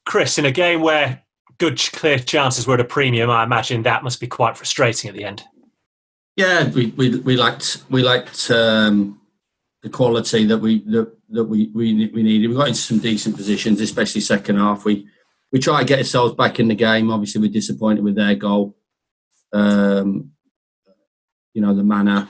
Chris, in a game where good, clear chances were at a premium, I imagine that must be quite frustrating at the end. Yeah, we liked the quality that we needed. We got into some decent positions, especially second half. We tried to get ourselves back in the game. Obviously, we're disappointed with their goal. The manner,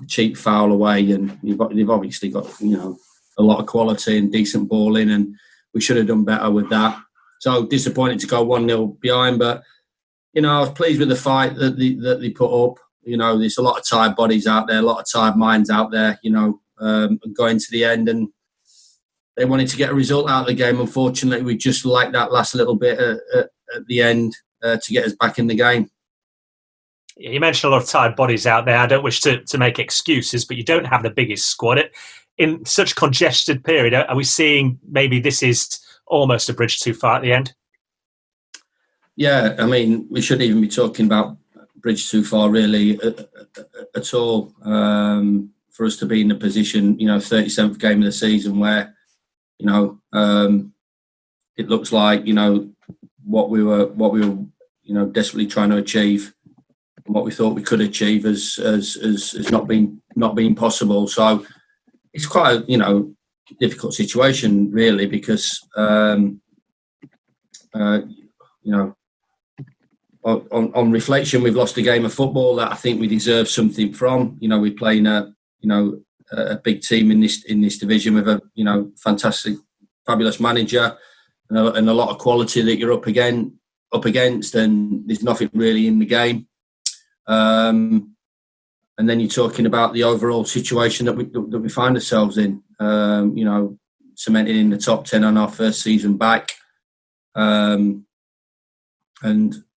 cheap foul away, and they've obviously got a lot of quality and decent ball in, and we should have done better with that. So disappointed to go 1-0 behind, but I was pleased with the fight that they put up. There's a lot of tired bodies out there, a lot of tired minds out there. Going to the end, and they wanted to get a result out of the game. Unfortunately, we just lacked that last little bit at the end to get us back in the game. You mentioned a lot of tired bodies out there. I don't wish to make excuses, but you don't have the biggest squad. In such a congested period, are we seeing maybe this is almost a bridge too far at the end? Yeah, I mean, we shouldn't even be talking about bridge too far, really, at all. For us to be in a position, 37th game of the season where, it looks like, what we were, desperately trying to achieve, and what we thought we could achieve has not been possible. So it's quite a difficult situation, really, because on reflection, we've lost a game of football that I think we deserve something from. We're playing a big team in this division with a fantastic, fabulous manager and a lot of quality that you're up against, and there's nothing really in the game. And then you're talking about the overall situation that we find ourselves in. Cemented in the top 10 on our first season back, and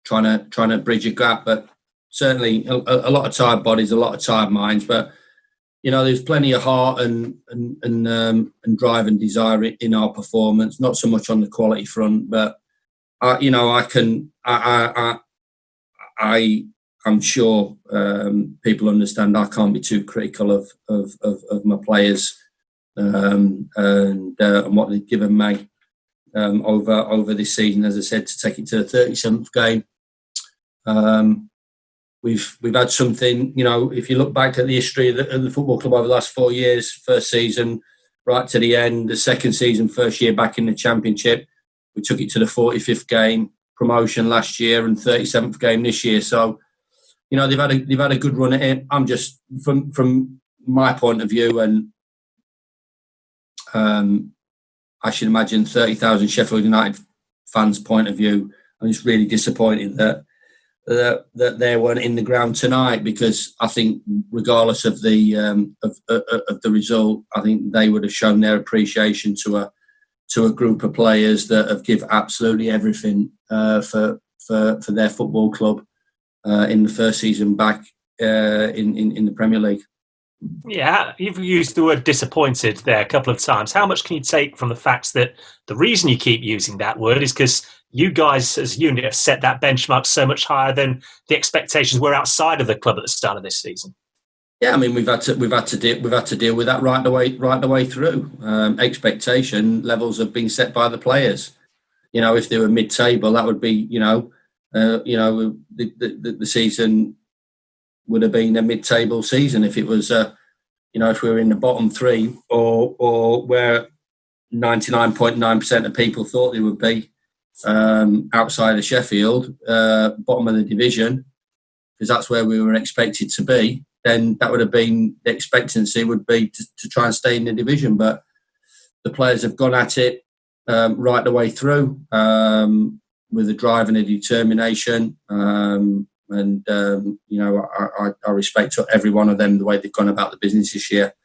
trying to bridge a gap. But certainly a lot of tired bodies, a lot of tired minds. But there's plenty of heart and drive and desire in our performance. Not so much on the quality front, but I'm sure people understand I can't be too critical of my players and what they've given me over this season. As I said, to take it to the 37th game, we've had something. If you look back at the history of the football club over the last 4 years, first season right to the end, the second season, first year back in the Championship, we took it to the 45th game, promotion last year, and 37th game this year. So. They've had a good run at it. I'm just from my point of view, and I should imagine 30,000 Sheffield United fans' point of view, I'm just really disappointed that they weren't in the ground tonight, because I think regardless of the result, I think they would have shown their appreciation to a group of players that have given absolutely everything for their football club. In the first season back in the Premier League. Yeah, you've used the word disappointed there a couple of times. How much can you take from the fact that the reason you keep using that word is because you guys as a unit have set that benchmark so much higher than the expectations were outside of the club at the start of this season? Yeah, I mean we've had to deal with that right the way through. Expectation levels have been set by the players. If they were mid-table, that would be the season would have been a mid-table season if it was, if we were in the bottom three or where 99.9% of people thought they would be outside of Sheffield, bottom of the division, because that's where we were expected to be. Then that would have been the expectancy would be to try and stay in the division, but the players have gone at it right the way through. With a drive and a determination, I respect every one of them the way they've gone about the business this year.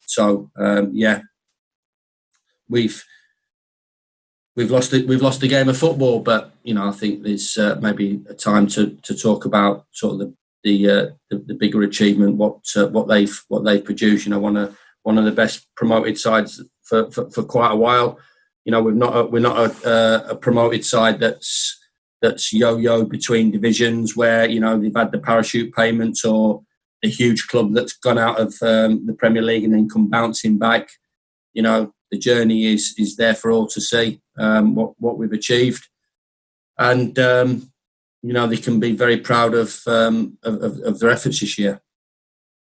So we've lost the game of football, but I think there's maybe a time to talk about sort of the bigger achievement, what they've produced. One of the best promoted sides for quite a while. We're not a promoted side that's yo-yo between divisions where they've had the parachute payments, or a huge club that's gone out of the Premier League and then come bouncing back. the journey is there for all to see, what we've achieved, and they can be very proud of their efforts this year.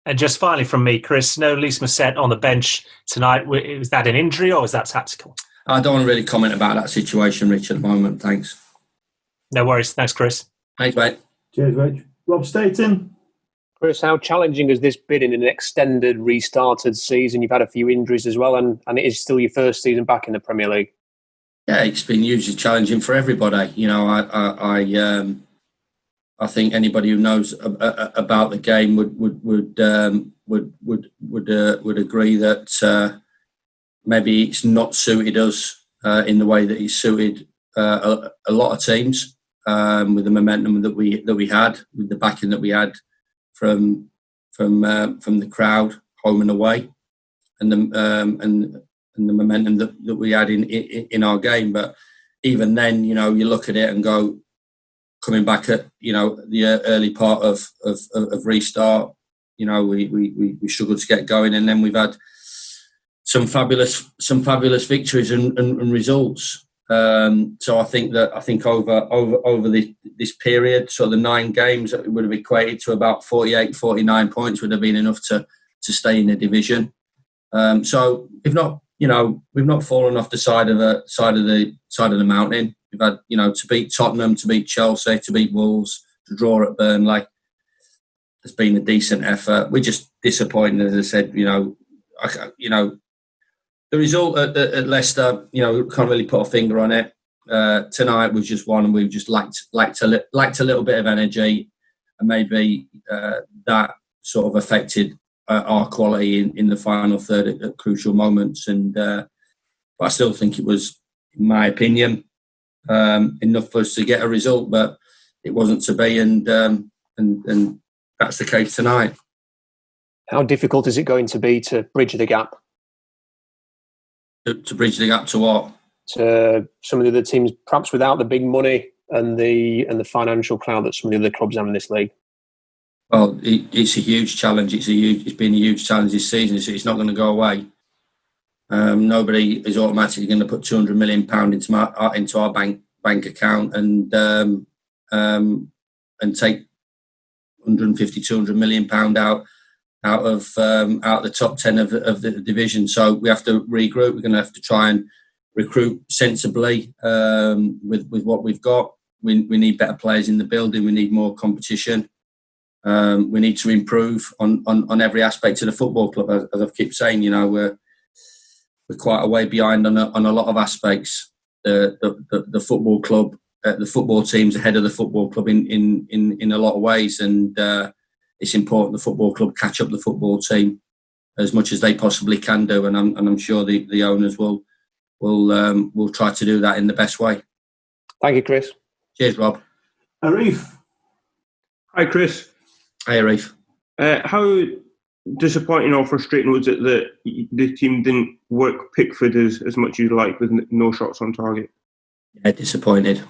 And just finally from me, Chris, no Lys Mousset on the bench tonight. Was that an injury or was that tactical? I don't want to really comment about that situation, Rich, at the moment. Thanks. No worries. Thanks, Chris. Thanks, mate. Cheers, Rich. Rob Staten. Chris, how challenging has this been in an extended, restarted season? You've had a few injuries as well, and it is still your first season back in the Premier League. Yeah, it's been hugely challenging for everybody. I think anybody who knows about the game would agree that maybe it's not suited us in the way that it's suited a lot of teams, with the momentum that we had, with the backing that we had from the crowd, home and away, and the momentum that we had in our game. But even then, you look at it and go, coming back at the early part of restart, we struggled to get going, and then we've had some fabulous victories and results. So I think over this period, so the 9 games, that would have equated to about 48, 49 points would have been enough to stay in the division. So we've not fallen off the side of the mountain. We've had, to beat Tottenham, to beat Chelsea, to beat Wolves, to draw at Burnley. It's been a decent effort. We're just disappointed, as I said. The result at Leicester, can't really put a finger on it. Tonight was just one, and we've just lacked a little bit of energy, and maybe that sort of affected our quality in the final third at crucial moments. But I still think it was, in my opinion, enough for us to get a result, but it wasn't to be, and that's the case tonight. How difficult is it going to be to bridge the gap? To bridge the gap to what? To some of the other teams, perhaps without the big money and the financial clout that some of the other clubs have in this league. Well, it's a huge challenge. It's been a huge challenge this season, so it's not going to go away. Nobody is automatically going to put £200 million into our bank account and take 150, £200 million out of the top 10 of the division. So we have to regroup. We're going to have to try and recruit sensibly with what we've got. We need better players in the building. We need more competition. We need to improve on every aspect of the football club. As I keep saying, we're quite a way behind on a lot of aspects. The football club, the football team's ahead of the football club in a lot of ways, and it's important the football club catch up the football team as much as they possibly can do, and I'm sure the owners will try to do that in the best way. Thank you, Chris. Cheers, Rob. Arif. Hi, Chris. Hey, Arif. How disappointing or frustrating was it that the team didn't work Pickford as much as you'd like, with no shots on target? Yeah, disappointed.